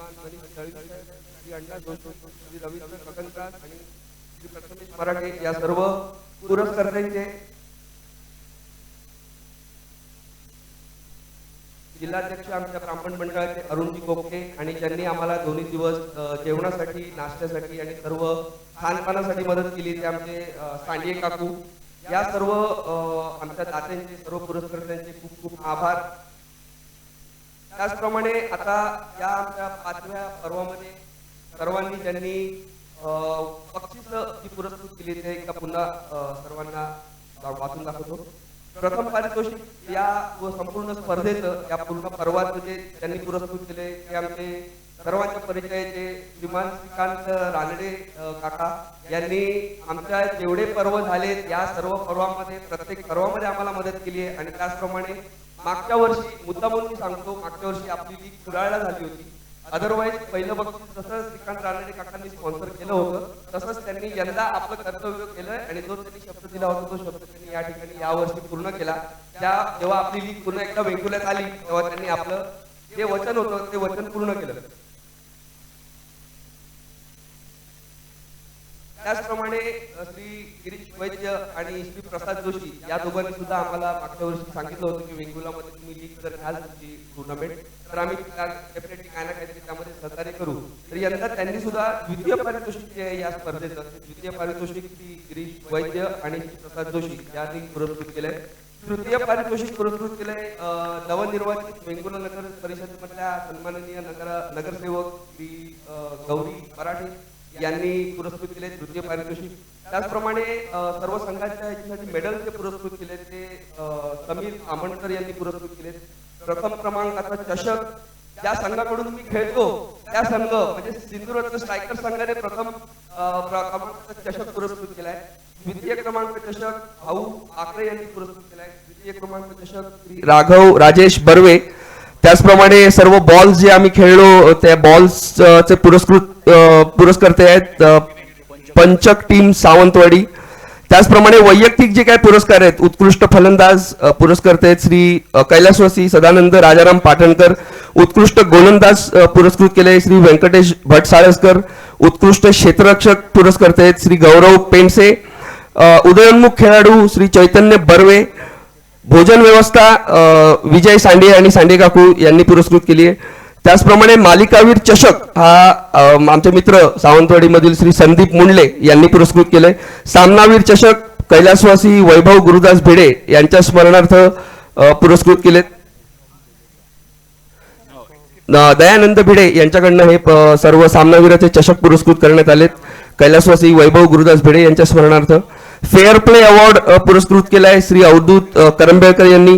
मनीष दळवी, श्री अण्णा जोशी, श्री रवींद्र गगनदास आणि श्री प्रथमेश मराठे या सर्व पुरस्कर्त्यांचे जिल्हाध्यक्ष आमच्या ब्राह्मण मंडळाचे अरुणजी गोपके आणि ज्यांनी आम्हाला दोन्ही दिवस जेवणासाठी, नाश्त्यासाठी आणि सर्व खानपानासाठी मदत केली ते आमचे सांडिये काकू, या सर्व आमच्या दात्यांचे, सर्व पुरस्कर्त्यांचे खूप खूप आभार. त्याचप्रमाणे आता या आमच्या 5व्या पर्वामध्ये सर्वांनी ज्यांनी बक्षीस जी पुरस्कृत केली ते एकदा पुन्हा सर्वांना वाचून दाखवतो. प्रथम पारितोषिक या संपूर्ण स्पर्धेत या पूर्ण पर्वात जे त्यांनी पुरस्कृत केले ते आमचे सर्वांच्या परिचयाचे श्रीमान श्रीकांत रानडे काका यांनी आमच्या जेवढे पर्व झाले या सर्व पर्वामध्ये प्रत्येक पर्वामध्ये आम्हाला मदत केली आहे. आणि त्याचप्रमाणे मागच्या वर्षी मुद्दामून मी सांगतो, मागच्या वर्षी आपली लीग कुडाळला झाली होती. अदरवाईज पहिलं बक्षीस जसं श्रीकांत रानडे काकांनी स्पॉन्सर केलं होतं तसंच त्यांनी यंदा आपलं कर्तव्य केलं आणि जो त्यांनी शब्द दिला होता तो शब्द त्यांनी या ठिकाणी यावर्षी पूर्ण केला. जेव्हा आपली लीग पुन्हा एकदा वेंगुर्ल्यात आली तेव्हा त्यांनी आपलं जे वचन होतं ते वचन पूर्ण केलं. त्याचप्रमाणे श्री गिरीश वैद्य आणि श्री प्रसाद जोशी या दोघांनी सुद्धा आम्हाला मागच्या वर्षी सांगितलं होतं की वेंगुर्ल्यामध्ये तुम्ही लीग जर घ्याल तुमची टुर्नामेंट तर आम्ही डेफिनेटली काय ना काहीतरी त्यामध्ये सहकार्य करू. तर यंदा त्यांनी सुद्धा द्वितीय पारितोषिक जे या स्पर्धेचं द्वितीय पारितोषिक श्री गिरीश वैद्य आणि श्री प्रसाद जोशी यांनी पुरस्कृत केलंय. तृतीय पारितोषिक पुरस्कृत केलंय नवनिर्वाचित वेंगुर्ला नगर परिषदेमधल्या सन्माननीय नगरसेवक श्री गौरी मराठे यांनी पुरस्कृत केले तृतीय पारितोषिक. त्याचप्रमाणे सर्व संघाच्या याच्यासाठी मेडलचे पुरस्कृत केले ते समीर आमणकर यांनी पुरस्कृत केले. प्रथम क्रमांकाचा चषक ज्या संघाकडून मी खेळतो त्या संघ म्हणजे सिंधुदुर्ग स्ट्रायकर संघाने प्रथम क्रमांकाचा चषक पुरस्कृत केलाय. द्वितीय क्रमांक चषक भाऊ आकरे यांनी पुरस्कृत केलाय. द्वितीय क्रमांक चषक राघव राजेश बर्वे. त्याचप्रमाणे सर्व बॉल्स जे आम्ही खेळलो त्या बॉल्सचे पुरस्कर्ते आहेत पंचक टीम सावंतवाडी. त्याचप्रमाणे वैयक्तिक जे काही पुरस्कार आहेत उत्कृष्ट फलंदाज पुरस्कर्ते आहेत श्री कैलासवासी सदानंद राजाराम पाटणकर. उत्कृष्ट गोलंदाज पुरस्कृत केले श्री व्यंकटेश भट साळसकर. उत्कृष्ट क्षेत्ररक्षक पुरस्कर्ते आहेत श्री गौरव पेंडसे. उदयोन्मुख खेळाडू श्री चैतन्य बर्वे. भोजन व्यवस्था विजय सांडे आणि सांडे काकू यांनी पुरस्कृत केली आहे. त्याचप्रमाणे मालिकावीर चषक हा आमचे मित्र सावंतवाडीमधील श्री संदीप मुंडले यांनी पुरस्कृत केलंय. सामनावीर चषक कैलासवासी वैभव गुरुदास भिडे यांच्या स्मरणार्थ पुरस्कृत केलेत. दयानंद भिडे यांच्याकडनं हे सर्व सामनावीराचे चषक पुरस्कृत करण्यात आलेत कैलासवासी वैभव गुरुदास भिडे यांच्या स्मरणार्थ. फेअर प्ले अवॉर्ड पुरस्कृत केलाय श्री अवधूत करंबेळकर यांनी.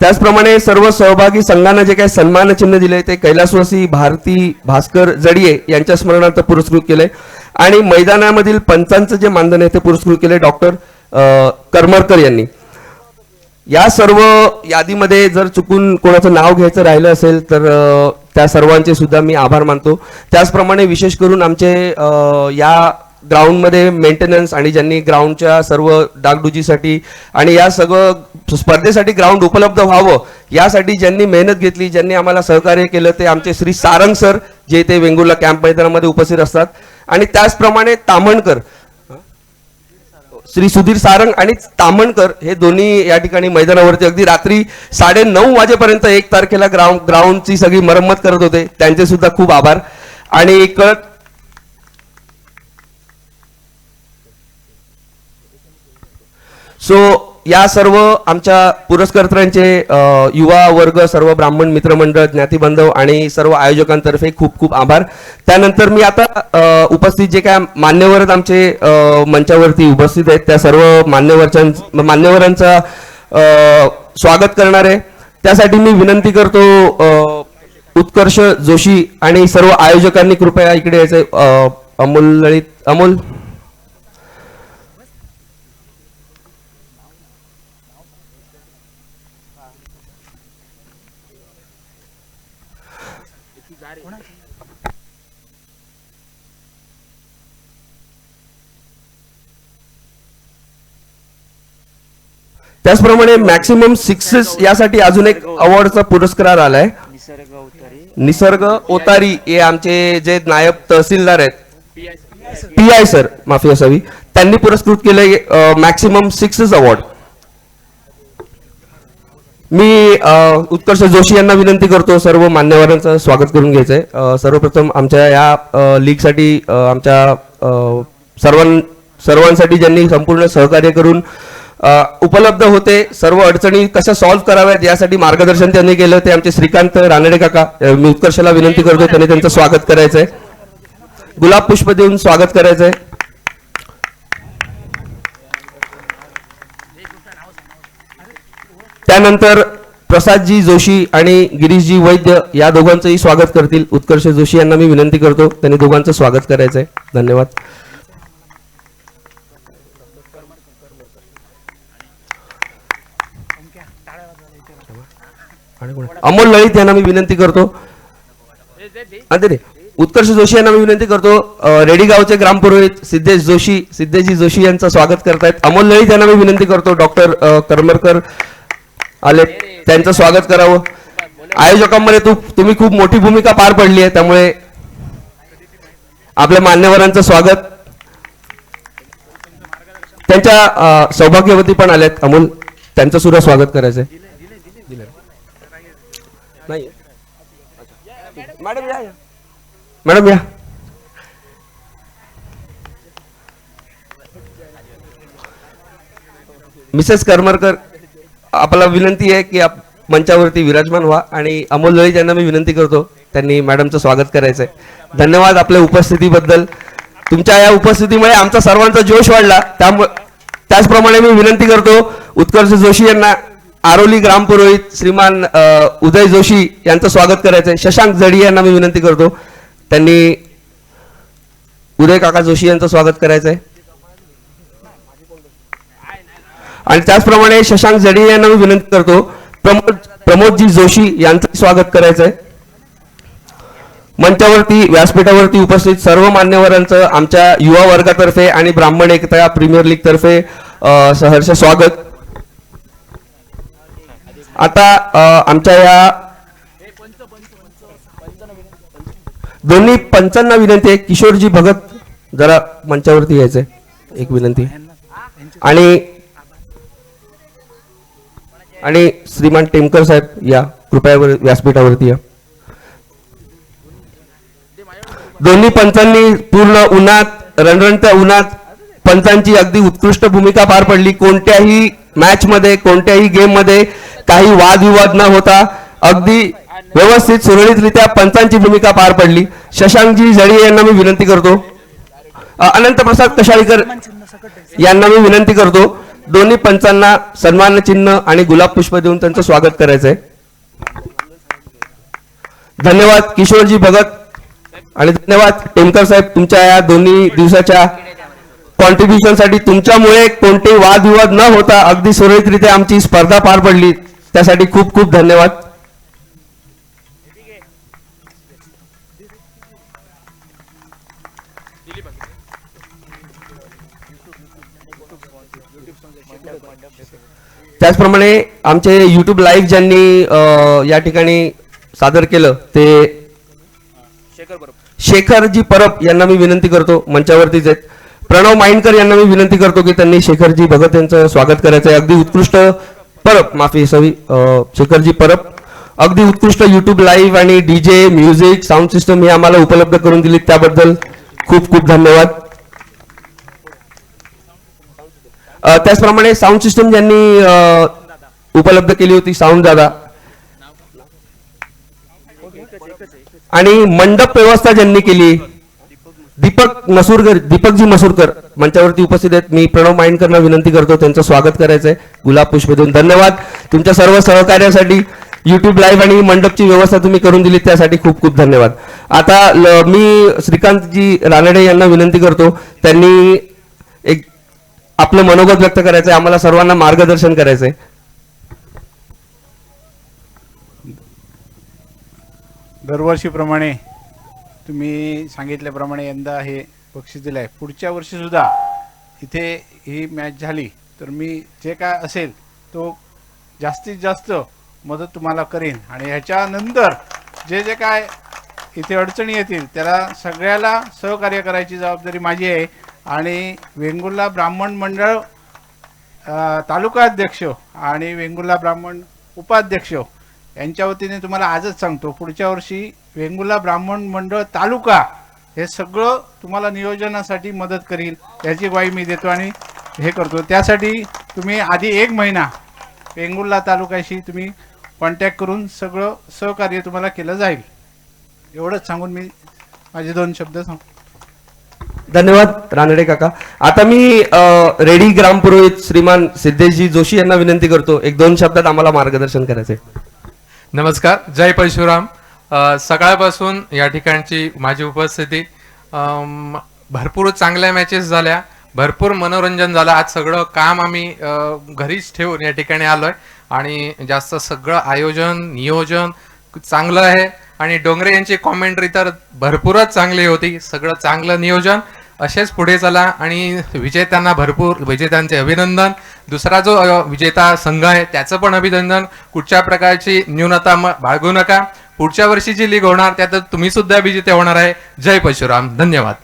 त्याचप्रमाणे सर्व सहभागी संघांना जे काही सन्मान चिन्ह दिले ते कैलासवासी भारती भास्कर जडिये यांच्या स्मरणार्थ पुरस्कृत केले. आणि मैदानामधील पंचांचं जे मानधन आहे ते पुरस्कृत केले डॉक्टर करमरकर यांनी. या सर्व यादीमध्ये जर चुकून कोणाचं नाव घ्यायचं राहिलं असेल तर त्या सर्वांचे सुद्धा मी आभार मानतो. त्याचप्रमाणे विशेष करून आमचे या ग्राउंडमध्ये मेंटेनन्स आणि ज्यांनी ग्राउंडच्या सर्व डागडुजीसाठी आणि या सगळं स्पर्धेसाठी ग्राउंड उपलब्ध व्हावं यासाठी ज्यांनी मेहनत घेतली, ज्यांनी आम्हाला सहकार्य केलं ते आमचे श्री सारंग सर जे ते वेंगुर्ला कॅम्प मैदानामध्ये उपस्थित असतात. आणि त्याचप्रमाणे तामणकर श्री सुधीर सारंग आणि तामणकर हे दोन्ही या ठिकाणी मैदानावरती अगदी रात्री 9:30 वाजेपर्यंत 1 तारखेला ग्राउंडची सगळी मरम्मत करत होते. त्यांचे सुद्धा खूप आभार. आणि या सर्व आमच्या पुरस्कर्त्यांचे युवा वर्ग, सर्व ब्राह्मण मित्रमंडळ, ज्ञातिबांधव आणि सर्व आयोजकांतर्फे खूप खूप आभार. त्यानंतर मी आता उपस्थित जे काय मान्यवर आमचे मंचावरती उपस्थित आहेत त्या सर्व मान्यवरांचा स्वागत करणार आहे. त्यासाठी मी विनंती करतो उत्कर्ष जोशी आणि सर्व आयोजकांनी कृपया इकडे यायचे. अमोल त्याचप्रमाणे मॅक्सिमम सिक्सेस यासाठी अजून एक अवॉर्डचा पुरस्कार आलाय. निसर्ग ओतारी हे आमचे जे नायब तहसीलदार आहेत, PI सर माफी असावी, त्यांनी पुरस्कृत केले मॅक्सिमम 6 अवॉर्ड. मी उत्कर्ष जोशी यांना विनंती करतो सर्व मान्यवरांचं स्वागत करून घ्यायचंय. सर्वप्रथम आमच्या या लीगसाठी आमच्या सर्वांसाठी ज्यांनी संपूर्ण सहकार्य करून उपलब्ध होते, सर्व अडचणी कशा सॉल्व्ह कराव्यात यासाठी मार्गदर्शन त्यांनी केलं, ते आमचे श्रीकांत रानडे काका. मी उत्कर्षला विनंती करतो त्यांनी त्यांचं स्वागत करायचंय, गुलाब पुष्प देऊन स्वागत करायचंय. त्यानंतर प्रसादजी जोशी आणि गिरीशजी वैद्य या दोघांचंही स्वागत करतील. उत्कर्ष जोशी यांना मी विनंती करतो त्यांनी दोघांचं स्वागत करायचंय. धन्यवाद. अमोल ललित यांना मी विनंती करतो. उत्कर्ष जोशी यांना मी विनंती करतो. रेडी गावचे ग्रामपुरोहित सिद्धेशजी जोशी यांचं स्वागत करतायत. अमोल ललित यांना मी विनंती करतो. डॉक्टर करमरकर आले, त्यांचं स्वागत करावं. आयोजकांमध्ये तुम्ही खूप मोठी भूमिका पार पडली आहे, त्यामुळे आपल्या मान्यवरांचं स्वागत. त्यांच्या सौभाग्यवती पण आल्यात अमोल, त्यांचं सुद्धा स्वागत करायचंय. नाही मॅडम या. मिसेस करमरकर, आपल्याला विनंती आहे की मंचावरती विराजमान व्हा. आणि अमोल ललित यांना मी विनंती करतो त्यांनी मॅडमचं स्वागत करायचंय. धन्यवाद आपल्या उपस्थितीबद्दल. तुमच्या या उपस्थितीमुळे आमचा सर्वांचा जोश वाढला. त्याचप्रमाणे मी विनंती करतो उत्कर्ष जोशी यांना आरोली ग्रामपुरोहित श्रीमान उदय जोशी यांचं स्वागत करायचंय. शशांक जडी यांना मी विनंती करतो त्यांनी उदय काका जोशी यांचं स्वागत करायचंय. आणि त्याचप्रमाणे शशांक जडी यांना मी विनंती करतो प्रमोदजी जोशी यांचं स्वागत करायचंय. मंचावरती व्यासपीठावरती उपस्थित सर्व मान्यवरांचं आमच्या युवा वर्गातर्फे आणि ब्राह्मण एकता प्रीमियर लीग तर्फे सहर्ष स्वागत. आता आमच्या या दोन्ही पंचांना विनंती आहे, किशोरजी भगत जरा मंचावरती यायचंय, एक विनंती. आणि श्रीमान टेमकर साहेब या कृपया व्यासपीठावरती या. दोन्ही पंचांनी पूर्ण उन्हात रणरणत्या उन्हात पंचांची अगदी उत्कृष्ट भूमिका पार पडली. कोणत्याही मॅच मध्ये कोणत्याही गेम मध्ये काही वादविवाद न होता अगदी व्यवस्थित सुरळीतरित्या पंचांची भूमिका पार पडली. शशांकजी जडी यांना मी विनंती करतो. अनंत प्रसाद कशाळीकर यांना मी विनंती करतो दोन्ही पंचांना सन्मान चिन्ह आणि गुलाब पुष्प देऊन त्यांचं स्वागत करायचंय. धन्यवाद किशोरजी भगत आणि धन्यवाद टेमकर साहेब तुमच्या या दोन्ही दिवसाच्या कॉन्ट्रीब्युशन साठी. तुमच्यामुळे कोणतेही वादविवाद न होता अगदी सुरळीतरित्या आमची स्पर्धा पार पडली, त्यासाठी खूप खूप धन्यवाद. त्याचप्रमाणे आमचे YouTube लाईव्ह ज्यांनी या ठिकाणी सादर केलं ते शेखरजी परब यांना मी विनंती करतो, मंचावरतीच आहेत. प्रणव माइंडकर यांना मी विनंती करतो की त्यांनी शेखरजी भगत यांचं स्वागत करायचं आहे. अगदी उत्कृष्ट परब माफी सवी शेखरजी परब अगदी उत्कृष्ट YouTube लाईव्ह आणि DJ म्युझिक साऊंड सिस्टम हे आम्हाला उपलब्ध करून दिली, त्याबद्दल खूप खूप धन्यवाद. त्याचप्रमाणे साऊंड सिस्टम ज्यांनी उपलब्ध केली होती साऊंड दादा आणि मंडप व्यवस्था ज्यांनी केली दीपकजी मसूरकर मंचावरती उपस्थित आहेत. मी प्रणव माइंडकरना विनंती करतो त्यांचं स्वागत करायचंय गुलाब पुष्प देऊन. धन्यवाद तुमच्या सर्व सहकार्यासाठी. YouTube लाईव्ह आणि मंडपची व्यवस्था तुम्ही करून दिली त्यासाठी खूप खूप धन्यवाद. आता मी श्रीकांतजी रानडे यांना विनंती करतो, त्यांनी एक आपलं मनोगत व्यक्त करायचंय, आम्हाला सर्वांना मार्गदर्शन करायचंय. दरवर्षीप्रमाणे तुम्ही सांगितल्याप्रमाणे यंदा हे बक्षीस दिलं आहे. पुढच्या वर्षी सुद्धा इथे ही मॅच झाली तर मी जे काय असेल तो जास्तीत जास्त मदत तुम्हाला करीन. आणि ह्याच्यानंतर जे जे काय इथे अडचणी येतील त्याला सगळ्याला सहकार्य करायची जबाबदारी माझी आहे. आणि वेंगुर्ला ब्राह्मण मंडळ तालुका अध्यक्ष आणि वेंगुर्ला ब्राह्मण उपाध्यक्ष यांच्या वतीने तुम्हाला आजच सांगतो, पुढच्या वर्षी वेंगुर्ला ब्राह्मण मंडळ तालुका हे सगळं तुम्हाला नियोजनासाठी मदत करील याची ग्वाही मी देतो आणि हे करतो. त्यासाठी तुम्ही आधी 1 महिना वेंगुर्ला तालुक्याशी तुम्ही कॉन्टॅक्ट करून सगळं सहकार्य तुम्हाला केलं जाईल. एवढंच सांगून मी माझे 2 शब्द सांगतो. धन्यवाद रानडे काका. आता मी रेडी ग्रामपुरोहित श्रीमान सिद्धेशजी जोशी यांना विनंती करतो, 1-2 शब्दात आम्हाला मार्गदर्शन करायचे. नमस्कार, जय परशुराम. सकाळपासून या ठिकाणची माझी उपस्थिती, भरपूर चांगल्या मॅचेस झाल्या, भरपूर मनोरंजन झालं. आज सगळं काम आम्ही घरीच ठेवून या ठिकाणी आलोय आणि जास्त सगळं आयोजन नियोजन चांगलं आहे. आणि डोंगरे यांची कॉमेंट्री तर भरपूरच चांगली होती. सगळं चांगलं नियोजन, असेच पुढे चला. आणि विजेत्यांना भरपूर विजेत्यांचे अभिनंदन. दुसरा जो विजेता संघ आहे त्याचं पण अभिनंदन. कुठच्या प्रकारची न्यूनता बाळगू नका. पुढच्या वर्षी जी लीग होणार त्यात तुम्ही सुद्धा विजेते होणार आहे. जय परशुराम. धन्यवाद.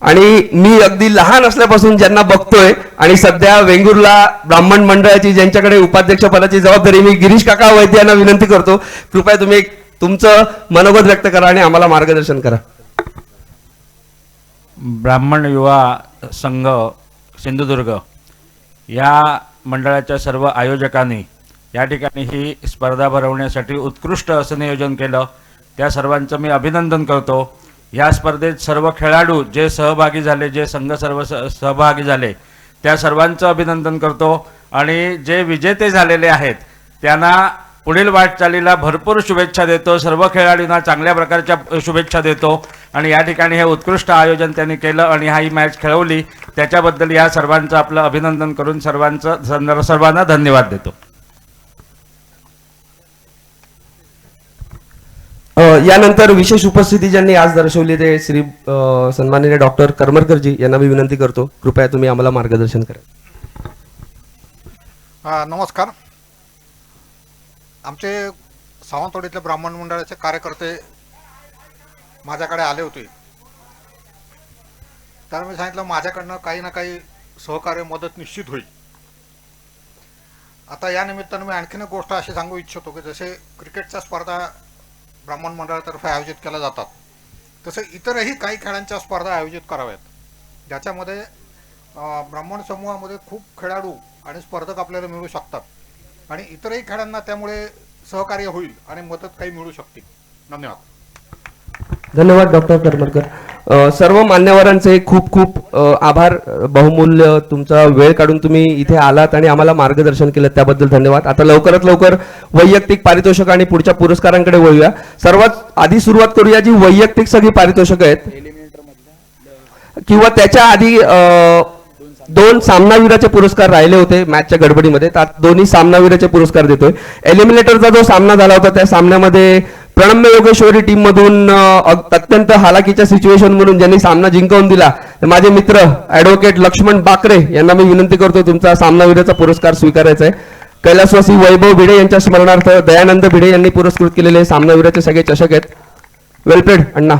आणि मी अगदी लहान असल्यापासून ज्यांना बघतोय आणि सध्या वेंगुर्ला ब्राह्मण मंडळाची ज्यांच्याकडे उपाध्यक्ष पदाची जबाबदारी, मी गिरीश काका वैद्य यांना विनंती करतो, कृपया तुम्ही तुमचं मनोगत व्यक्त करा आणि आम्हाला मार्गदर्शन करा. ब्राह्मण युवा संघ सिंधुदुर्ग या मंडळाच्या सर्व आयोजकांनी या ठिकाणी ही स्पर्धा भरवण्यासाठी उत्कृष्ट असं नियोजन केलं. त्या सर्वांचं मी अभिनंदन करतो. या स्पर्धेत सर्व खेळाडू जे सहभागी झाले, जे संघ सर्व सहभागी झाले त्या सर्वांचं अभिनंदन करतो. आणि जे विजेते झालेले आहेत त्यांना पुढील वाटचालीला भरपूर शुभेच्छा देतो. सर्व खेळाडूंना चांगल्या प्रकारच्या शुभेच्छा देतो. आणि या ठिकाणी हे उत्कृष्ट आयोजन त्यांनी केलं आणि हा ही मॅच खेळवली त्याच्याबद्दल या सर्वांचं आपलं अभिनंदन करून सर्वांना धन्यवाद देतो. यानंतर विशेष उपस्थिती ज्यांनी आज दर्शवली ते श्री सन्माननीय डॉक्टर करमरकरजी यांना मी विनंती करतो, कृपया तुम्ही आम्हाला मार्गदर्शन करा. नमस्कार. आमचे सावंतवाडीतले ब्राह्मण मंडळाचे कार्यकर्ते माझ्याकडे आले होते. तर मी सांगितलं माझ्याकडनं काही ना काही सहकार्य मदत निश्चित होईल. आता या निमित्तानं मी आणखीन एक गोष्ट अशी सांगू इच्छितो की जसे क्रिकेटच्या स्पर्धा ब्राह्मण मंडळातर्फे आयोजित केल्या जातात तसे इतरही काही खेळांच्या स्पर्धा आयोजित कराव्यात, ज्याच्यामध्ये ब्राह्मण समूहामध्ये खूप खेळाडू आणि स्पर्धक आपल्याला मिळू शकतात आणि इतरही खेळांना त्यामुळे सहकार्य होईल आणि मदत काही मिळू शकते. धन्यवाद. धन्यवाद डॉक्टर करमरकर. सर्व मान्यवरांचे खूप खूप आभार. बहुमूल्य तुमचा वेळ काढून तुम्ही इथे आलात आणि आम्हाला मार्गदर्शन केलं त्याबद्दल धन्यवाद. आता लवकरात लवकर वैयक्तिक पारितोषिक आणि पुढच्या पुरस्कारांकडे वळूया. सर्वात आधी सुरुवात करूया जी वैयक्तिक सगळी पारितोषिक आहेत किंवा त्याच्या आधी 2 सामनावीराचे पुरस्कार राहिले होते मॅचच्या गडबडीमध्ये, त्यात दोन्ही सामनावीराचे पुरस्कार देतोय. एलिमिनेटरचा जो सामना झाला होता त्या सामन्यामध्ये प्रणम्य योगेश्वरी टीम मधून अत्यंत हालाकीच्या सिच्युएशन म्हणून ज्यांनी सामना जिंकवून दिला माझे मित्र ऍडव्होकेट लक्ष्मण बाकरे यांना मी विनंती करतो तुमचा सामनावीराचा पुरस्कार स्वीकारायचा आहे. कैलासवासी वैभव भिडे यांच्या स्मरणार्थ दयानंद भिडे यांनी पुरस्कृत केलेले सामनावीराचे सगळे चषक आहेत. वेलप्लेड अण्णा.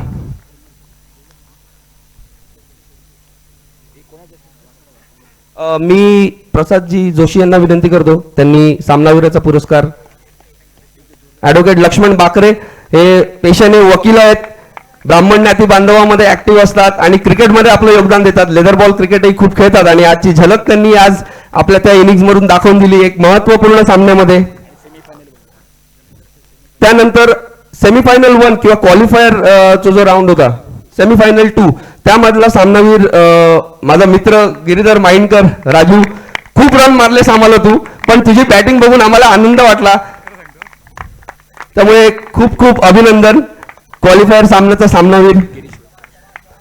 मी प्रसादजी जोशी यांना विनंती करतो, त्यांनी सामनावीराचा पुरस्कार. ॲडव्होकेट लक्ष्मण बाकरे हे पेशाने वकील आहेत, ब्राह्मण ज्ञाती बांधवामध्ये ऍक्टिव्ह असतात आणि क्रिकेटमध्ये आपलं योगदान देतात. लेदर बॉल क्रिकेटही खूप खेळतात आणि आजची झलक त्यांनी आज आपल्या त्या इनिंग्ज मधून दाखवून दिली एक महत्वपूर्ण सामन्यामध्ये. त्यानंतर सेमीफायनल 1 किंवा क्वालिफायर जो राऊंड होता सेमीफायनल 2 त्यामधला सामनावीर माझा मित्र गिरीधर माइंडकर. राजू, खूप रन मारले आम्हाला तू, पण तुझी बॅटिंग बघून आम्हाला आनंद वाटला, त्यामुळे खूप खूप अभिनंदन. क्वालिफायर सामन्याचा सामनावीर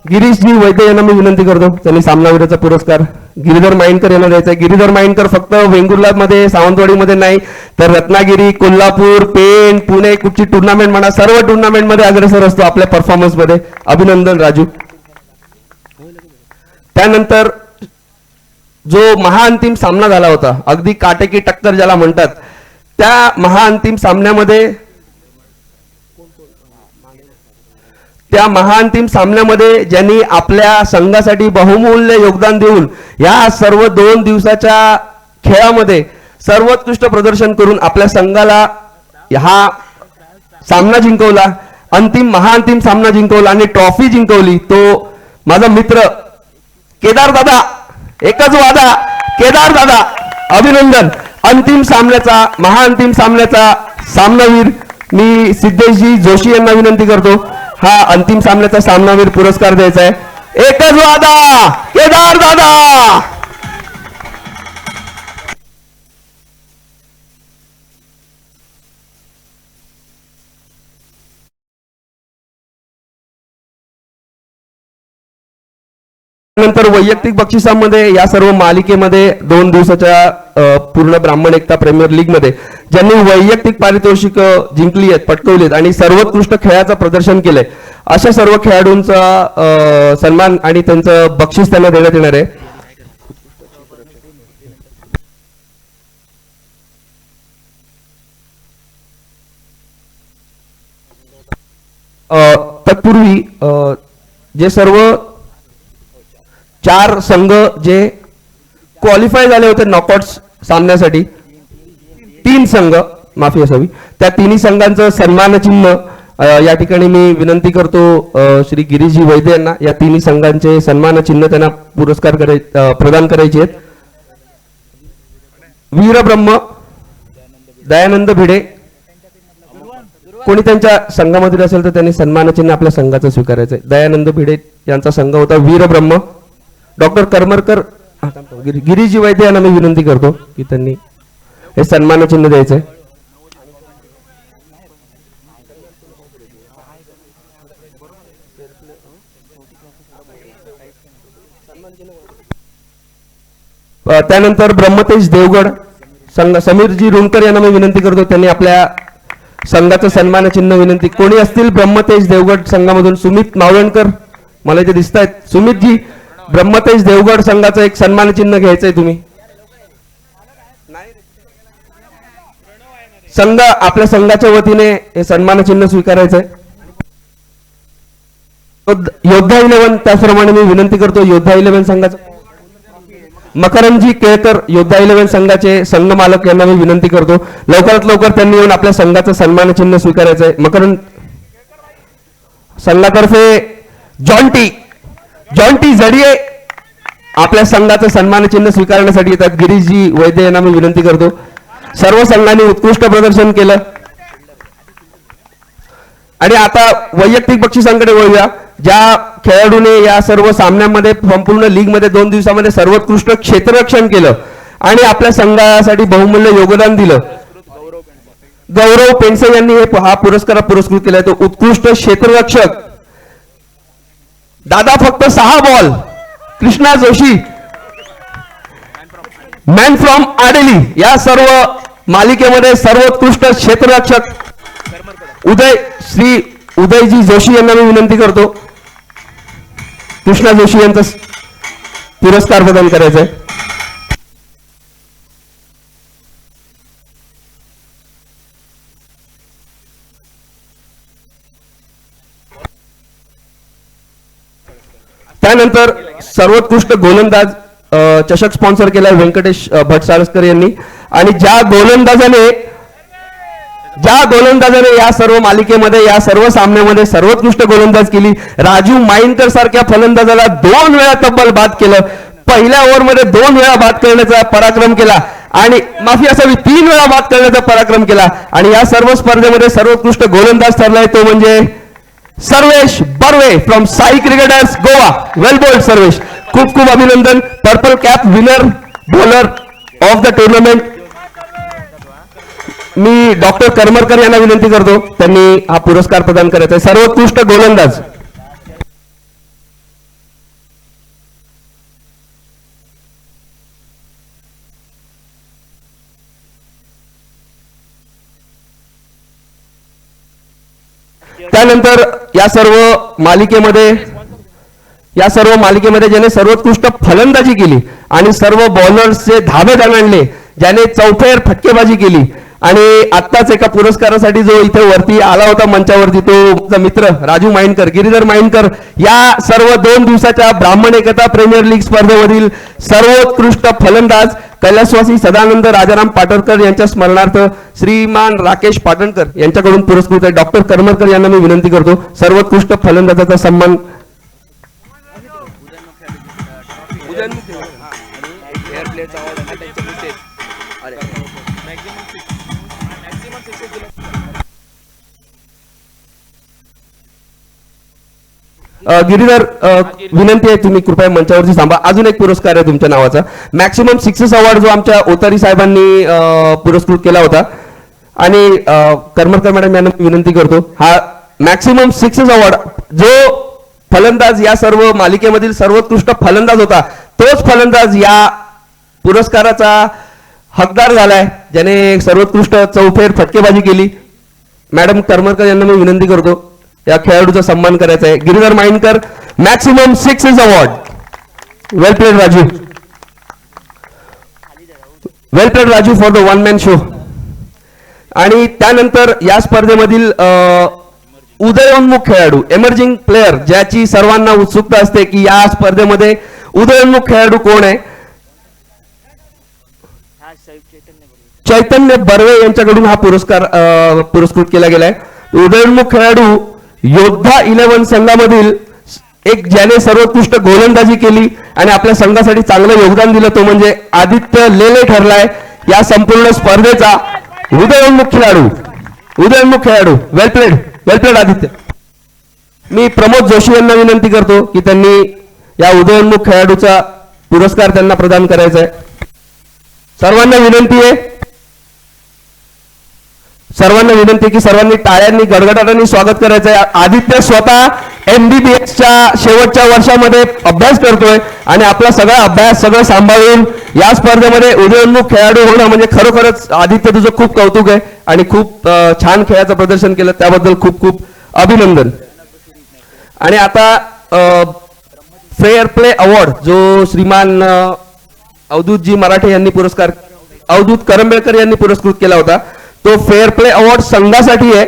गिरीशजी वैद्य यांना मी विनंती करतो, त्यांनी सामनावीराचा पुरस्कार गिरीधर माइंडकर यांना द्यायचा आहे. गिरीधर माइंडकर फक्त वेंगुर्लामध्ये सावंतवाडीमध्ये नाही तर रत्नागिरी, कोल्हापूर, पेण, पुणे कुठची टुर्नामेंट म्हणा सर्व टुर्नामेंटमध्ये अग्रेसर असतो आपल्या परफॉर्मन्समध्ये. अभिनंदन राजू. त्यानंतर जो महाअंतिम सामना झाला होता, अगदी काटेकी टक्कर ज्याला म्हणतात, त्या महाअंतिम सामन्यामध्ये ज्यांनी आपल्या संघासाठी बहुमूल्य योगदान देऊन या सर्व 2 दिवसाच्या खेळामध्ये सर्वोत्कृष्ट प्रदर्शन करून आपल्या संघाला हा सामना जिंकवला, महाअंतिम सामना जिंकवला आणि ट्रॉफी जिंकवली, तो माझा मित्र केदार दादा. एकच वादा, केदार दादा, अभिनंदन. महाअंतिम सामन्याचा सामनावीर मी सिद्धेशजी जोशी यांना विनंती करतो, हा अंतिम सामन्याचा सामनावीर पुरस्कार द्यायचा आहे. एकच वादा, केदार दादा. नंतर वैयक्तिक बक्षिसांमध्ये या सर्व मालिकेमध्ये 2 दिवसाच्या पूर्ण ब्राह्मण एकता प्रीमियर लीग मध्ये ज्यांनी वैयक्तिक पारितोषिक जिंकली आहेत, पटकवली आहेत आणि सर्वोत्कृष्ट खेळाचं प्रदर्शन केलंय, अशा सर्व खेळाडूंचा सन्मान आणि त्यांचं बक्षीस त्यांना देण्यात येणार आहे. तत्पूर्वी जे सर्व 4 संघ जे क्वालिफाय झाले होते नॉकआउट सामन्यासाठी, 3 संघ, माफी असावी, त्या 3 संघांचं सन्मानचिन्ह या ठिकाणी मी विनंती करतो श्री गिरीशजी वैद्य यांना. या 3 संघांचे सन्मानचिन्ह त्यांना पुरस्कार प्रदान करायचे आहेत. वीरब्रह्म दयानंद भिडे, कोणी त्यांच्या संघामधील असेल तर त्यांनी सन्मानचिन्ह आपल्या संघाचं स्वीकारायचं आहे. दयानंद भिडे यांचा संघ होता वीरब्रह्म. डॉक्टर करमरकर, गिरीशजी वैद्य यांना मी विनंती करतो की त्यांनी हे सन्मानचिन्ह द्यायचंय. त्यानंतर ब्रह्मतेज देवगड संघ, समीरजी रुणकर यांना मी विनंती करतो, त्यांनी आपल्या संघाचं सन्मानचिन्ह विनंती. कोणी असतील ब्रह्मतेज देवगड संघामधून? सुमित मावळणकर मला इथे दिसत आहेत. सुमितजी, ब्रह्मतेज देवगड संघाचं एक सन्मानचिन्ह घ्यायचंय तुम्ही. संघ, आपल्या संघाच्या वतीने हे सन्मानचिन्ह स्वीकारायचंय. योद्धा 11, त्याचप्रमाणे मी विनंती करतो योद्धा 11 संघाचं मकरंदजी केळकर, योद्धा 11 संघाचे संघ मालक यांना मी विनंती करतो लवकरात लवकर त्यांनी येऊन आपल्या संघाचं सन्मानचिन्ह स्वीकारायचंय. मकरंद संघातर्फे जॉन्टी जडिये आपल्या संघाचं सन्मानचिन्ह स्वीकारण्यासाठी येतात. गिरीशजी वैद्य यांना मी विनंती करतो. सर्व संघांनी उत्कृष्ट प्रदर्शन केलं. आणि आता वैयक्तिक बक्षिसांकडे वळूया. ज्या खेळाडूने या सर्व सामन्यांमध्ये संपूर्ण लीग मध्ये 2 दिवसामध्ये सर्वोत्कृष्ट क्षेत्ररक्षण केलं आणि आपल्या संघासाठी बहुमूल्य योगदान दिलं, गौरव पेंडसे यांनी हा पुरस्कार पुरस्कृत केलाय. तो उत्कृष्ट क्षेत्ररक्षक. दादा फक्त 6 ball. Krishna Joshi, man from Adeli, या सर्व मालिकेमध्ये सर्वोत्कृष्ट क्षेत्ररक्षक श्री उदयजी जोशी यांना मी विनंती करतो कृष्णा जोशी यांचा पुरस्कार प्रदान करायचा आहे. त्यानंतर सर्वोत्कृष्ट गोलंदाज चषक स्पॉन्सर केलाय व्यंकटेश भट सारस्कर यांनी. आणि ज्या गोलंदाजाने या सर्व मालिकेमध्ये, या सर्व सामन्यामध्ये सर्वोत्कृष्ट गोलंदाज केली, राजू माईनकर सारख्या फलंदाजाला 2 वेळा तब्बल बाद केलं. पहिल्या ओव्हरमध्ये 2 वेळा बाद करण्याचा पराक्रम केला आणि माफी असावी 3 वेळा बाद करण्याचा पराक्रम केला. आणि या सर्व स्पर्धेमध्ये सर्वोत्कृष्ट गोलंदाज ठरलाय तो म्हणजे Sarvesh Barve from Sai cricketers Goa. Well bowled Sarvesh, खूप खूप अभिनंदन. Purple cap winner bowler of the tournament. मी डॉक्टर करमरकर यांना विनंती करतो त्यांनी हा पुरस्कार प्रदान करायचा आहे. सर्वोत्कृष्ट गोलंदाज. त्यानंतर या सर्व मालिकेमध्ये या सर्व मालिकेमध्ये ज्याने सर्वोत्कृष्ट फलंदाजी केली आणि सर्व बॉलर्सचे धाबे आणले, ज्याने चौफेर फटकेबाजी केली आणि आत्ताच एका पुरस्कारासाठी जो इथे वरती आला होता मंचावरती, तो माझा मित्र राजू माइंडकर, गिरीधर माइंडकर, या सर्व 2 दिवसाच्या ब्राह्मण एकता प्रीमियर लीग स्पर्धेमधील सर्वोत्कृष्ट फलंदाज कैलासवासी सदानंद राजाराम पाटणकर यांच्या स्मरणार्थ श्रीमान राकेश पाटणकर यांच्याकडून पुरस्कृत आहे. डॉक्टर करमरकर यांना मी विनंती करतो सर्वोत्कृष्ट फलंदाजाचा सन्मान. गिरीधर, विनंती आहे तुम्ही कृपया मंचावरती थांबा. अजून एक पुरस्कार आहे तुमच्या नावाचा, मॅक्सिमम सिक्सेस अवॉर्ड, जो आमच्या ओतारी साहेबांनी पुरस्कृत केला होता. आणि करमरकर मॅडम यांना विनंती करतो, हा मॅक्सिमम सिक्सेस अवॉर्ड जो फलंदाज या सर्व मालिकेमधील सर्वोत्कृष्ट फलंदाज होता, तोच फलंदाज या पुरस्काराचा हकदार झालाय, ज्याने सर्वोत्कृष्ट चौफेर फटकेबाजी केली. मॅडम करमरकर यांना मी विनंती करतो या खेळाडूचा सन्मान करायचा आहे. Giridhar Maindkar, maximum sixes award. Well played Raju, well played Raju for the one man show. आणि त्यानंतर या स्पर्धेमधील उदयोन्मुख खेळाडू, एमर्जिंग प्लेअर, ज्याची सर्वांना उत्सुकता असते की या स्पर्धेमध्ये उदयोन्मुख खेळाडू कोण आहे, चैतन्य बर्वे यांच्याकडून हा पुरस्कार पुरस्कृत केला गेलाय. उदयोन्मुख खेळाडू योद्धा 11 संघामधील एक, ज्याने सर्वोत्कृष्ट गोलंदाजी केली आणि आपल्या संघासाठी चांगलं योगदान दिलं, तो म्हणजे आदित्य लेले ठरलाय या संपूर्ण स्पर्धेचा उदयोन्मुख खेळाडू. उदयोन्मुख खेळाडू, वेल प्लेड, वेल प्लेड आदित्य. मी प्रमोद जोशी यांना विनंती करतो की त्यांनी या उदयोन्मुख खेळाडूचा पुरस्कार त्यांना प्रदान करायचा आहे. सर्वांना विनंती आहे, सर्वांना विनंती की सर्वांनी टाळ्यांनी गडगडाटाने स्वागत करायचं आहे. आदित्य स्वतः MBBSच्या शेवटच्या वर्षामध्ये अभ्यास करतोय आणि आपला सगळा अभ्यास सगळं सांभाळून या स्पर्धेमध्ये उदयोन्मुख खेळाडू होणं म्हणजे खरोखरच आदित्य तुझं खूप कौतुक आहे आणि खूप छान खेळाचं प्रदर्शन केलं, त्याबद्दल खूप खूप अभिनंदन. आणि आता फेअर प्ले अवॉर्ड जो श्रीमान अवधूतजी मराठे यांनी पुरस्कार, अवधूत करंबेळकर यांनी पुरस्कृत केला होता, तो फेअर प्ले अवॉर्ड संघासाठी आहे.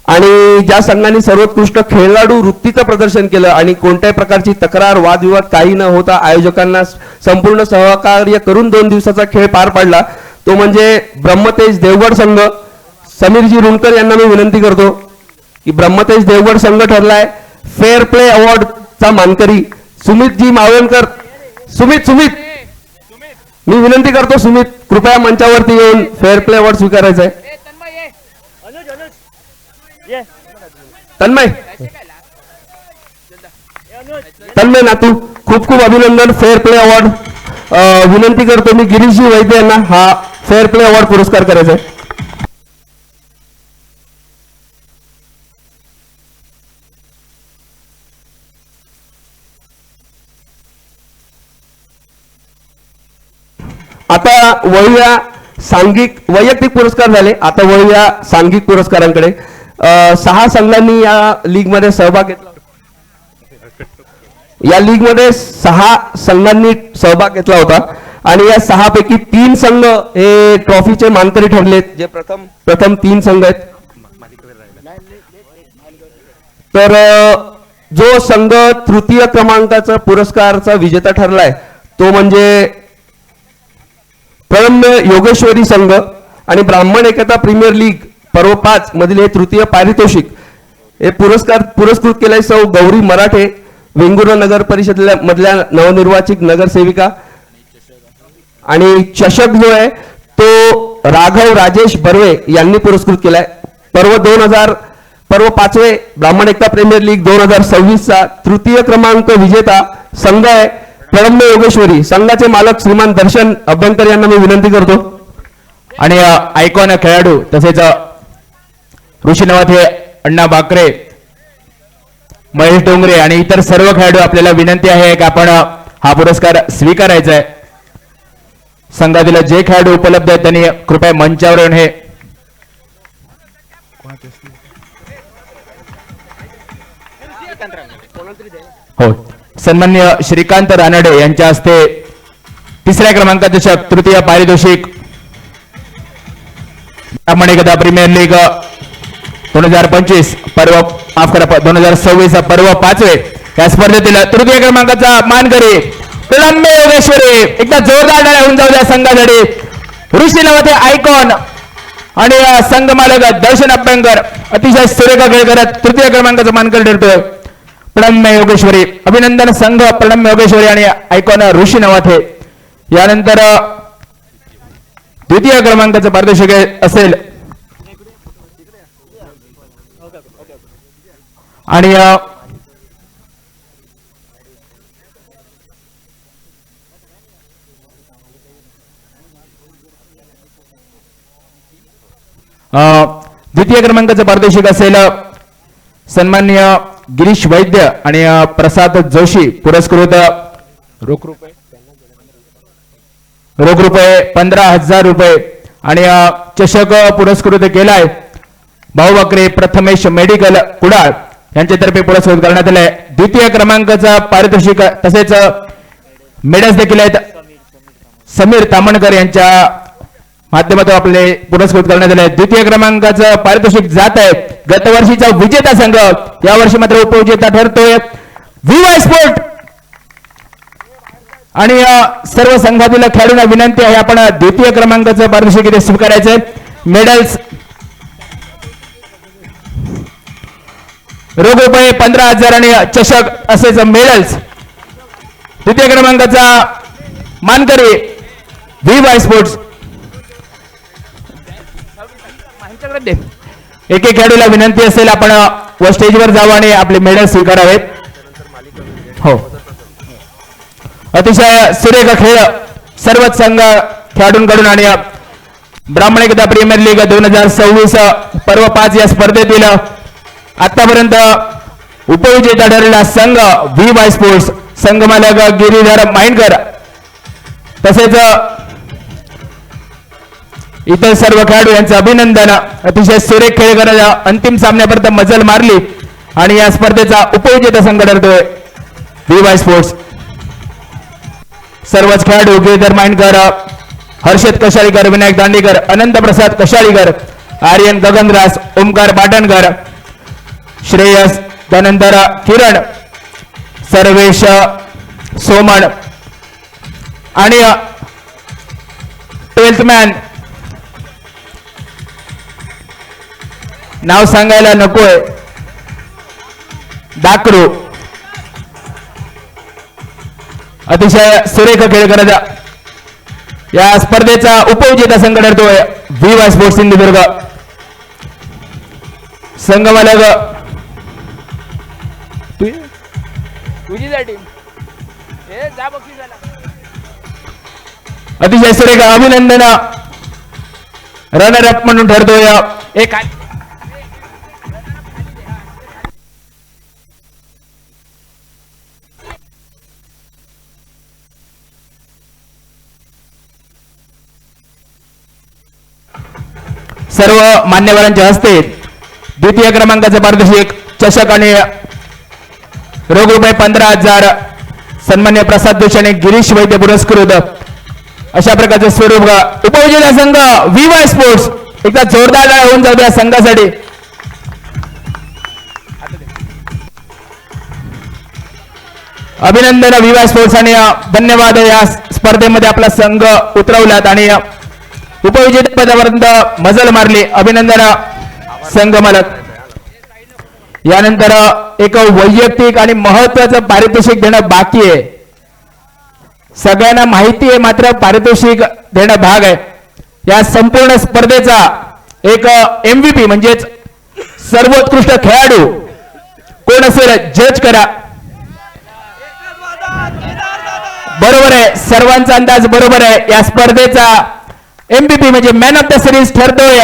आणि ज्या संघाने सर्वोत्कृष्ट खेळाडू वृत्तीचं प्रदर्शन केलं आणि कोणत्याही प्रकारची तक्रार वादविवाद काही न होता आयोजकांना संपूर्ण सहकार्य करून 2 दिवसाचा खेळ पार पाडला, तो म्हणजे ब्रह्मतेज देवगड संघ. समीरजी रुणकर यांना मी विनंती करतो की ब्रह्मतेज देवगड संघ ठरलाय फेअर प्ले अवॉर्डचा मानकरी. सुमितजी मावळणकर, सुमित मी विनंती करतो, सुमित कृपया मंचावरती येऊन फेअर प्ले अवॉर्ड स्वीकारायचा आहे. तन्मय नातू, खूप खूप अभिनंदन, फेअर प्ले अवॉर्ड. विनंती करतो मी गिरीशजी वैद्य यांना हा फेअर प्ले अवॉर्ड पुरस्कार करायचा आहे. आता वळूया सांघिक, वैयक्तिक पुरस्कार झाले, आता वळूया सांघिक पुरस्कारांकडे. 6 संघांनी या लीग मध्ये सहभाग घेतला. या लीग मध्ये 6 संघांनी सहभाग घेतला होता आणि या 6 पैकी 3 संघ हे ट्रॉफीचे मानकरी ठरलेत, जे प्रथम 3 संघ आहेत. तर जो संघ तृतीय क्रमांकाचा पुरस्कारचा विजेता ठरलाय तो म्हणजे प्रणम्य योगेश्वरी संघ. आणि ब्राह्मण एकता प्रीमियर लीग पर्व 5 मधील हे तृतीय पारितोषिक हे पुरस्कृत केलंय सौ गौरी मराठे, वेंगुर्ला नगर परिषद मधल्या नवनिर्वाचित नगरसेविका. आणि चषक जो आहे तो राघव राजेश बर्वे यांनी पुरस्कृत केलाय. पर्व 5वे ब्राह्मण एकता प्रीमियर लीग 2026 चा तृतीय क्रमांक विजेता संघ आहे प्रणम्य योगेश्वरी. संघाचे मालक श्रीमान दर्शन अभ्यंकर यांना मी विनंती करतो. आणि आयकॉन खेळाडू तसेच ऋषीनवाथ हे अण्णा बाकरे, महेश डोंगरे आणि इतर सर्व खेळाडू, आपल्याला विनंती आहे की आपण हा पुरस्कार स्वीकारायचा आहे. संघातील जे खेळाडू उपलब्ध आहेत त्यांनी कृपया मंचावर येऊन हे हो सन्मान्य श्रीकांत रानडे यांच्या हस्ते तिसऱ्या क्रमांकाचे चषक, तृतीय पारितोषिक ब्राह्मण एकदा प्रीमियर लीग 2025 पर्व माफ करा 2026 पर्व 5वे या स्पर्धेतील तृतीय क्रमांकाचा मानकरी प्रलंबे योगेश्वरी. एकदा जोरदार टाळ्या होऊन जाऊ द्या संघासाठी. ऋषी नवते आयकॉन आणि संघ मालक दर्शन अभ्यंकर अतिशय सुरेख खेळ करत तृतीय क्रमांकाचा मानकरी ठरतोय प्रणम्य योगेश्वरी. अभिनंदन संघ प्रणम्य योगेश्वरी आणि आयकॉन ऋषी नवते. यानंतर द्वितीय क्रमांकाचं पारितोषिक असेल आणि द्वितीय क्रमांकाचं पारितोषिक असेल सन्माननीय गिरीश वैद्य आणि प्रसाद जोशी पुरस्कृत रोख रुपये 15,000 रुपये आणि चषक पुरस्कृत केलाय भाऊ बकरे प्रथमेश मेडिकल कुडाळ यांच्यातर्फे पुरस्कृत करण्यात आलाय. द्वितीय क्रमांकाचा पारितोषिक तसेच मेडल्स देखील आहेत समीर तामणकर यांच्या माध्यमातून आपले पुरस्कृत करण्यात आले. द्वितीय क्रमांकाचं पारितोषिक जात आहे गत वर्षीचा विजेता संघ, यावर्षी मात्र उपविजेता ठरतोय VY स्पोर्ट. आणि सर्व संघातील खेळाडूंना विनंती आहे आपण द्वितीय क्रमांकाचं पारितोषिक इथे स्वीकारायचंय. मेडल्स रोख रुपये 15,000 आणि चषक असेच मेडल्स. द्वितीय क्रमांकाचा मानकरी VY स्पोर्ट्स. एक एक खेळाडूला विनंती असेल आपण व स्टेजवर जावं आणि आपले मेडल स्वीकारावेत. हो, अतिशय सुरेख खेळ सर्वच संघ खेळाडूंकडून आणि ब्राह्मण एकदा प्रीमियर लीग 2026 पर्व 5 या स्पर्धेतील आतापर्यंत उपविजेता ठरलेला संघ VY स्पोर्ट्स. संघ मालक गिरीधर माइंडकर तसेच इतर सर्व खेळाडू यांचं अभिनंदन. अतिशय सुरेख खेळ करत अंतिम सामन्यापर्यंत मजल मारली आणि या स्पर्धेचा उपविजेता संघ ठरतोय VY स्पोर्ट्स. सर्वच खेळाडू गिरीधर माइंडकर, हर्षद कशाळीकर, विनायक दांडेकर, अनंत प्रसाद कशाळीकर, आर्यन गगनराज, ओमकार बाटणकर, श्रेयस, त्यानंतर किरण, सर्वेश सोमण आणि 12th मॅन नाव सांगायला नकोय दाकरू. अतिशय सुरेख खेळ करत या स्पर्धेचा उपविजेता संघ ठरतोय VY स्पोर्ट्स सिंधुदुर्ग. संघ मालक अतिशय सुरेख अभिनंदन. रनर अप म्हणून ठरतोय एक सर्व मान्यवरांच्या हस्ते द्वितीय क्रमांकाचं पारितोषिक, चषक आणि रोख रुपये 15,000 सन्मान्य प्रसाद जोशी आणि गिरीश वैद्य पुरस्कृत अशा प्रकारचे स्वरूप उपविजेता संघ VY स्पोर्ट्स. एकदा जोरदार टाळ्या होऊन जाऊ द्या संघासाठी. अभिनंदन VY स्पोर्ट्स आणि धन्यवाद. या स्पर्धेमध्ये आपला संघ उतरवलात आणि उपविजेता पदापर्यंत मजल मारली. अभिनंदन संघ मालक. यानंतर एक वैयक्तिक आणि महत्वाचं पारितोषिक देणं बाकी आहे. सगळ्यांना माहिती आहे मात्र पारितोषिक देणं भाग आहे. या संपूर्ण स्पर्धेचा एक MVP म्हणजेच सर्वोत्कृष्ट खेळाडू कोण असेल जज करा. बरोबर आहे, सर्वांचा अंदाज बरोबर आहे. या स्पर्धेचा MVP म्हणजे मॅन ऑफ द सिरीज ठरतोय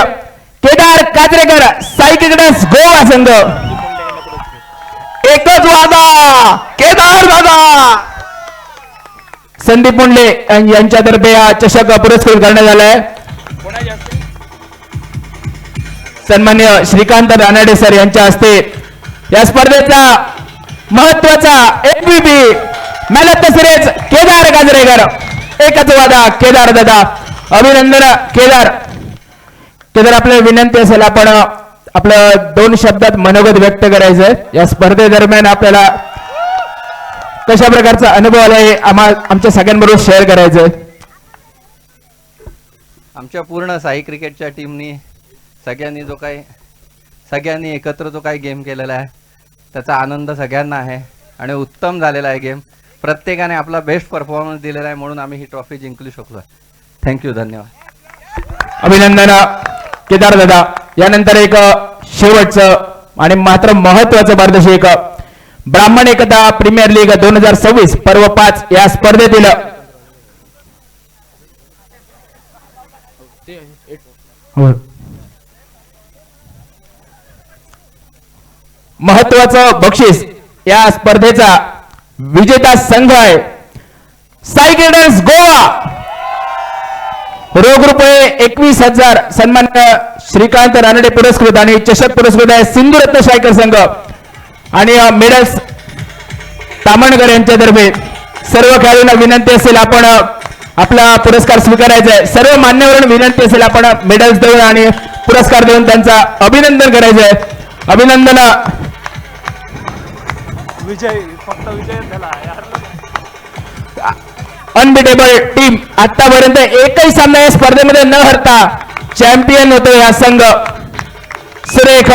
केदार काजरेकर, साई क्रिकेटर्स गोवा संघ. एकच वादा केदार दादा. संदीप मुंडले यांच्यातर्फे हा चषक पुरस्कृत करण्यात आलाय. सन्मान्य श्रीकांत रानडे सर यांच्या हस्ते या स्पर्धेचा महत्वाचा MVP man of the series Kedar Gajrekar. एकच वादा केदार दादा. अभिनंदन केदार. केदार आपल्याला विनंती असेल आपण आपलं 2 शब्दात मनोगत व्यक्त करायचंय. या स्पर्धेदरम्यान आपल्याला कशा प्रकारचा अनुभव आला हे आमच्या सगळ्यांबरोबर शेअर करायचंय. आमच्या पूर्ण साई क्रिकेटच्या टीमनी सगळ्यांनी एकत्र जो काही गेम केलेला आहे त्याचा आनंद सगळ्यांना आहे आणि उत्तम झालेला आहे गेम. प्रत्येकाने आपला बेस्ट परफॉर्मन्स दिलेला आहे म्हणून आम्ही ही ट्रॉफी जिंकू शकलो. थँक्यू, धन्यवाद. अभिनंदन केदार दादा. यानंतर एक शेवटचं आणि मात्र महत्वाचं पारदर्शक ब्राह्मण एकता प्रीमियर लीग 2026 पर्व 5 या स्पर्धेतील महत्वाचं बक्षीस या स्पर्धेचा विजेता संघ आहे साई क्रीडर्स गोवा. रोख रुपये 21,000 सन्मान्य श्रीकांत रानडे पुरस्कृत आणि चषक पुरस्कृत आहे सिंधुरत्न शायकर संघ. आणि मेडल्स तामणकर यांच्यातर्फे सर्व खेळाडूंना विनंती असेल आपण आपला पुरस्कार स्वीकारायचा आहे. सर्व मान्यवरांना विनंती असेल आपण मेडल्स देऊन आणि पुरस्कार देऊन त्यांचा अभिनंदन करायचं आहे. अभिनंदन. विजय फक्त विजय झाला. अनबिटेबल टीम आतापर्यंत एकही सामना या स्पर्धेमध्ये न हरता चॅम्पियन होतो हा संघ. सुरेख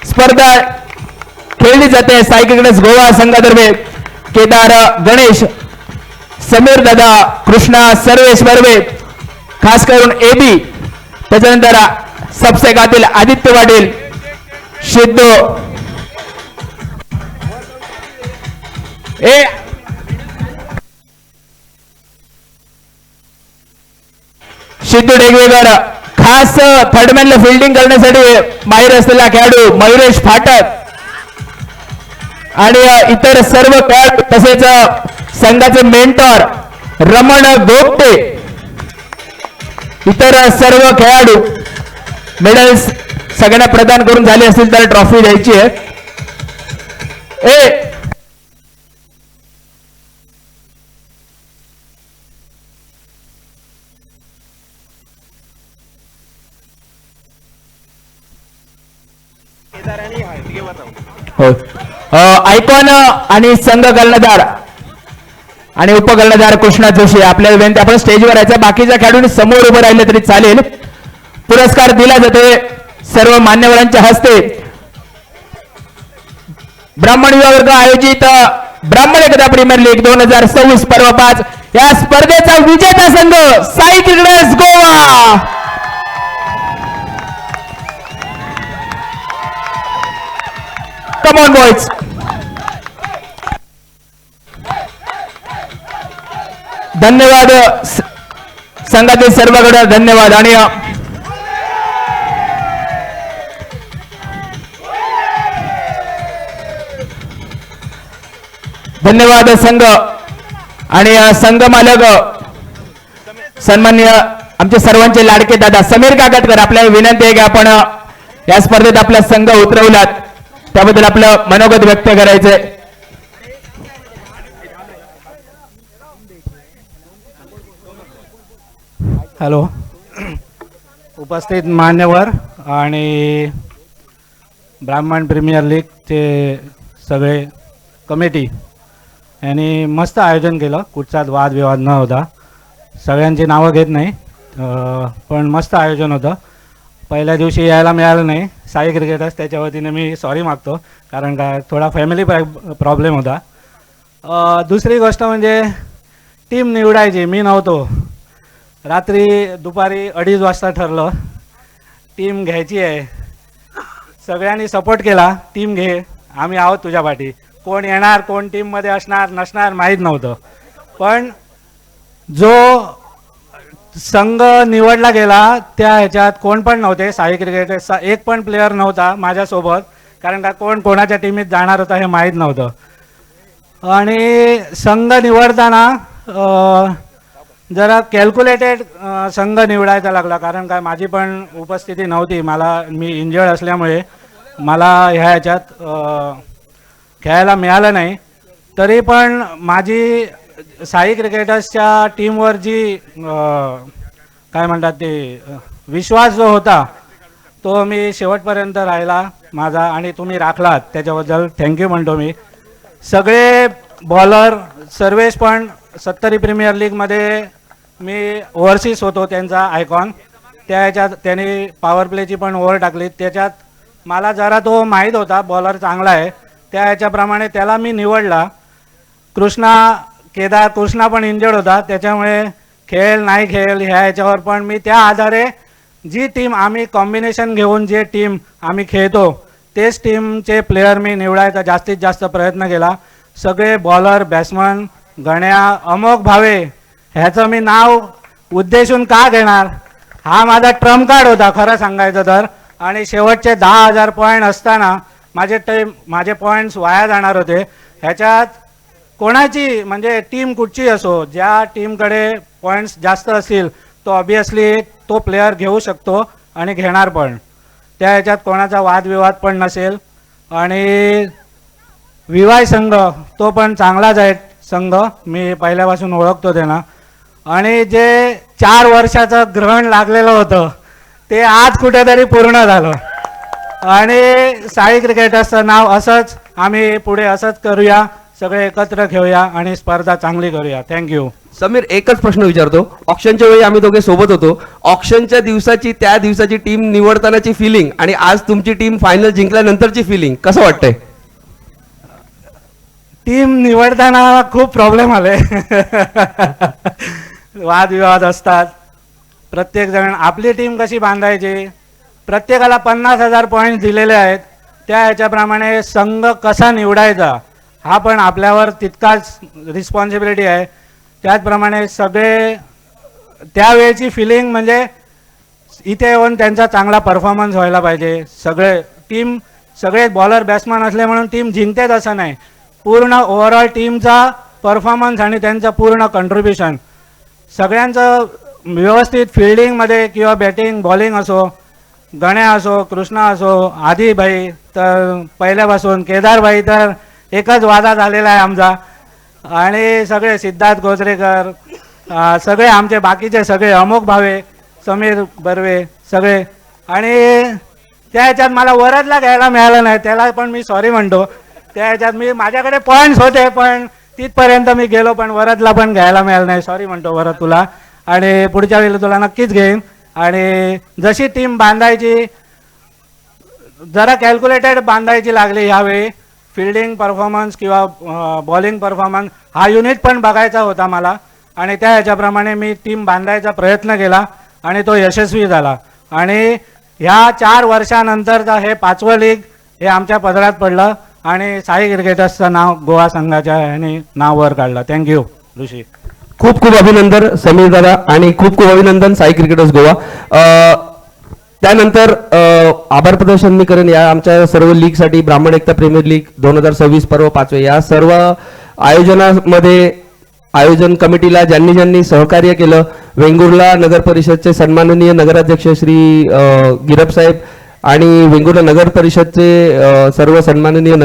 स्पर्धा खेळली जाते साई क्रिकेटर्स गोवा संघातर्फे. केदार गणेश, समीर दादा, कृष्णा, सर्वेश बर्वे, खास करून एबी, त्याच्यानंतर सबसेकातील आदित्य पाटील, सिद्धू सिद्धू डेगवेकर, खास थर्डमॅनला फिल्डिंग करण्यासाठी माहीर असलेला खेळाडू मयुरेश फाटक आणि इतर सर्व खेळाडू तसेच संघाचे मेंटॉर रमण गोपटे, इतर सर्व खेळाडू मेडल्स सगळ्यांना प्रदान करून झाले असतील तर ट्रॉफी द्यायची आहे. आयकॉन आणि संघ कर्णधार आणि उपकर्णधार कृष्णा जोशी आपल्याला विनंती आपण स्टेजवर यायचं. बाकीच्या खेळाडूंनी समोर उभं राहिले तरी चालेल. पुरस्कार दिला जातोय सर्व मान्यवरांच्या हस्ते. ब्राह्मण युवा वर्ग आयोजित ब्राह्मण एकता प्रीमियर लीग 2026 पर्व 5 या स्पर्धेचा विजेता संघ Sai cricketers Goa. Come on boys. धन्यवाद संघातील सर्वकडे धन्यवाद. आणि धन्यवाद संघ आणि संघ मालक सन्माननीय आमचे सर्वांचे लाडके दादा समीर काकतकर. आपल्याला विनंती आहे की आपण या स्पर्धेत आपला संघ उतरवलात त्याबद्दल आपलं मनोगत व्यक्त करायचंय. हॅलो, उपस्थित मान्यवर आणि ब्राह्मण प्रीमियर लीगचे सगळे कमिटी यांनी मस्त आयोजन केलं. कुठचाच वादविवाद न होता. सगळ्यांची नावं घेत नाही पण मस्त आयोजन होतं. पहिल्या दिवशी यायला मिळालं नाही साई क्रिकेटर्स, त्याच्या वतीने मी सॉरी मागतो कारण का थोडा फॅमिली प्रॉब्लेम होता. दुसरी गोष्ट म्हणजे टीम निवडायची मी नव्हतो. रात्री दुपारी 2:30 वाजता ठरलं टीम घ्यायची आहे. सगळ्यांनी सपोर्ट केला, टीम घे, आम्ही आहोत तुझ्या पाठी. कोण येणार कोण टीममध्ये असणार नसणार माहीत नव्हतं. पण जो संघ निवडला गेला त्या ह्याच्यात कोण पण नव्हते. साई क्रिकेटर्सचा एक पण प्लेयर नव्हता माझ्यासोबत कारण का कोण कोणाच्या टीमीत जाणार होता हे माहीत नव्हतं. आणि संघ निवडताना जरा कॅल्क्युलेटेड संघ निवडायचा लागला कारण काय माझी पण उपस्थिती नव्हती. मी इंजर्ड असल्यामुळे मला ह्या ह्याच्यात खेळायला मिळालं नाही, तरी पण माझी साई क्रिकेटर्सच्या टीमवर जी काय म्हणतात ते विश्वास जो होता तो मी शेवटपर्यंत राहिला माझा, आणि तुम्ही राखलात त्याच्याबद्दल थँक्यू म्हणतो मी. सगळे बॉलर सर्वेश पण 70 प्रीमियर लीगमध्ये मी ओव्हरसीज होतो त्यांचा आयकॉन, त्या ह्याच्यात त्यांनी पॉवर प्लेची पण ओव्हर टाकली, त्याच्यात मला जरा तो माहीत होता बॉलर चांगला आहे, त्या ह्याच्याप्रमाणे त्याला मी निवडला. कृष्णा पण इंजर्ड होता, त्याच्यामुळे खेळ नाही खेळ ह्या ह्याच्यावर पण मी त्या आधारे जी टीम आम्ही कॉम्बिनेशन घेऊन जे टीम आम्ही खेळतो तेच टीमचे प्लेयर मी निवडायचा जास्तीत जास्त प्रयत्न केला. सगळे बॉलर बॅट्समन गण्या अमोघ भावे ह्याचं मी नाव उद्देशून का घेणार, हा माझा ट्रम्प कार्ड होता खरं सांगायचं तर. आणि शेवटचे 10,000 पॉईंट असताना माझे पॉईंट्स वाया जाणार होते. ह्याच्यात कोणाची म्हणजे टीम कुठची असो, ज्या टीमकडे पॉईंट्स जास्त असतील तो ऑब्वियसली तो प्लेयर घेऊ शकतो आणि घेणार पण, त्या ह्याच्यात कोणाचा वादविवाद पण नसेल. आणि विवाय संघ तो पण चांगलाच आहे संघ, मी पहिल्यापासून ओळखतो त्यांना. आणि जे 4 वर्षाचं ग्रहण लागलेलं होतं ते आज कुठेतरी पूर्ण झालं. आणि साई क्रिकेटर्सचं नाव असंच आम्ही पुढे असंच करूया, सगळे एकत्र घेऊया आणि स्पर्धा चांगली करूया. थँक्यू. समीर, एकच प्रश्न विचारतो. ऑक्शनच्या वेळी आम्ही दोघे सोबत होतो. ऑक्शनच्या दिवसाची त्या दिवसाची टीम निवडतानाची फिलिंग आणि आज तुमची टीम फायनल जिंकल्यानंतरची फिलिंग कसं वाटतंय? टीम निवडताना खूप प्रॉब्लेम आले. वादविवाद असतात. प्रत्येक जण आपली टीम कशी बांधायची, प्रत्येकाला 50,000 पॉईंट दिलेले आहेत, त्या ह्याच्याप्रमाणे संघ कसा निवडायचा हा पण आपल्यावर तितकाच रिस्पॉन्सिबिलिटी आहे. त्याचप्रमाणे सगळे त्यावेळेची फिलिंग म्हणजे इथे येऊन त्यांचा चांगला परफॉर्मन्स व्हायला पाहिजे. सगळे बॉलर बॅट्समन असले म्हणून टीम जिंकतेच असं नाही, पूर्ण ओव्हरऑल टीमचा परफॉर्मन्स आणि त्यांचं पूर्ण कंट्रीब्युशन सगळ्यांचं व्यवस्थित फिल्डिंगमध्ये किंवा बॅटिंग बॉलिंग असो, गण्या असो, कृष्णा असो, आदिभाई तर पहिल्यापासून, केदारभाई तर एकच वादा झालेला आहे आमचा, आणि सगळे सिद्धार्थ गोजरेकर, सगळे आमचे बाकीचे सगळे अमोघ भावे, समीर बर्वे सगळे. आणि त्या ह्याच्यात मला वरदला घ्यायला मिळालं नाही, त्याला पण मी सॉरी म्हणतो. त्या ह्याच्यात माझ्याकडे पॉईंट्स होते पण तिथपर्यंत मी गेलो, पण वरदला पण घ्यायला मिळालं नाही, सॉरी म्हणतो वरद तुला. आणि पुढच्या वेळेला तुला नक्कीच घेईन. आणि जशी टीम बांधायची जरा कॅल्क्युलेटेड बांधायची लागली ह्यावेळी. फिल्डिंग परफॉर्मन्स किंवा बॉलिंग परफॉर्मन्स हा युनिट पण बघायचा होता मला, आणि त्या ह्याच्याप्रमाणे मी टीम बांधायचा प्रयत्न केला आणि तो यशस्वी झाला. आणि ह्या 4 वर्षानंतरचा हे 5वं लीग हे आमच्या पदरात पडलं आणि साई क्रिकेटर्सचं नाव गोवा संघाच्या ह्याने नाव वर काढलं. थँक्यू ऋषी. खूप खूप अभिनंदन समीर दादा आणि खूप खूप अभिनंदन साई क्रिकेटर्स गोवा. त्यानंतर आभार प्रदर्शन मी करेन या आमच्या सर्व लीगसाठी. ब्राह्मण एकता प्रीमियर लीग 2026 पर्व 5वे या सर्व आयोजनामध्ये आयोजन कमिटीला ज्यांनी सहकार्य केलं, वेंगुर्ला नगर परिषदचे सन्माननीय नगराध्यक्ष श्री गिरप साहेब आणि वेंगुर्ला नगर परिषदचे सर्व सन्माननीय